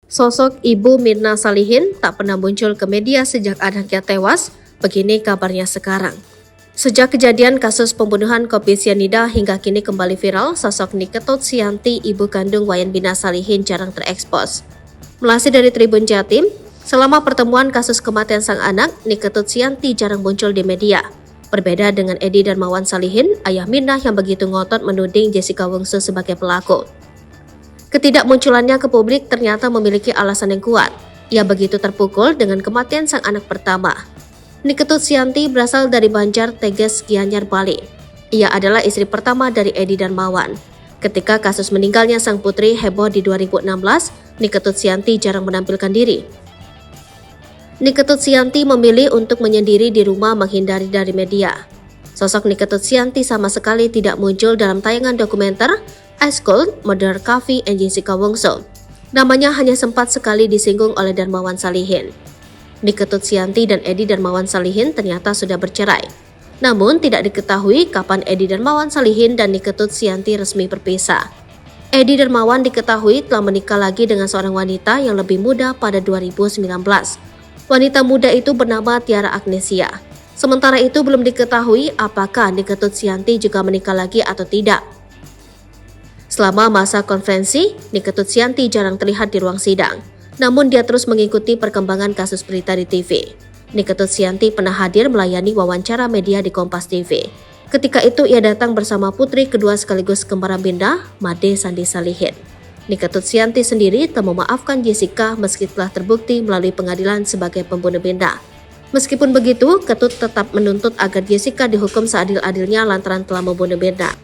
Sosok Ibu Mirna Salihin tak pernah muncul ke media sejak anaknya tewas, begini kabarnya sekarang. Sejak kejadian kasus pembunuhan kopi sianida hingga kini kembali viral, sosok Niketut Sianti, ibu kandung Wayan Mirna Salihin jarang terekspos. Melansir dari Tribun Jatim, selama pertemuan kasus kematian sang anak, Niketut Sianti jarang muncul di media. Berbeda dengan Edi Darmawan Salihin, ayah Mirna yang begitu ngotot menuding Jessica Wongso sebagai pelaku. Ketidakmunculannya ke publik ternyata memiliki alasan yang kuat. Ia begitu terpukul dengan kematian sang anak pertama. Niketut Sianti berasal dari Banjar Teges, Gianyar, Bali. Ia adalah istri pertama dari Edi Darmawan. Ketika kasus meninggalnya sang putri heboh di 2016, Niketut Sianti jarang menampilkan diri. Niketut Sianti memilih untuk menyendiri di rumah menghindari dari media. Sosok Niketut Sianti sama sekali tidak muncul dalam tayangan dokumenter Ice Cold, Murder Coffee and Jessica Wongso. Namanya hanya sempat sekali disinggung oleh Darmawan Salihin. Niketut Sianti dan Edi Darmawan Salihin ternyata sudah bercerai. Namun tidak diketahui kapan Edi Darmawan Salihin dan Niketut Sianti resmi berpisah. Edi Darmawan diketahui telah menikah lagi dengan seorang wanita yang lebih muda pada 2019. Wanita muda itu bernama Tiara Agnesia. Sementara itu belum diketahui apakah Niketut Sianti juga menikah lagi atau tidak. Selama masa konferensi, Niketut Sianti jarang terlihat di ruang sidang. Namun dia terus mengikuti perkembangan kasus berita di TV. Niketut Sianti pernah hadir melayani wawancara media di Kompas TV. Ketika itu ia datang bersama putri kedua sekaligus kembaran Mirna, Made Sandi Salihin. Niketut Sianti sendiri tak memaafkan Jessica meski telah terbukti melalui pengadilan sebagai pembunuh Mirna. Meskipun begitu, Ketut tetap menuntut agar Jessica dihukum seadil-adilnya lantaran telah membunuh Mirna.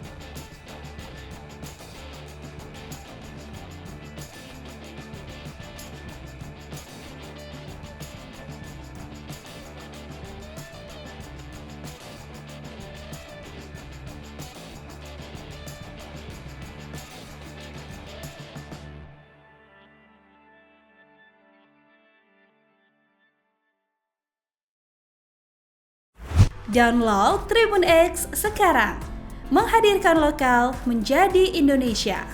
Download Tribun X sekarang, menghadirkan lokal menjadi Indonesia.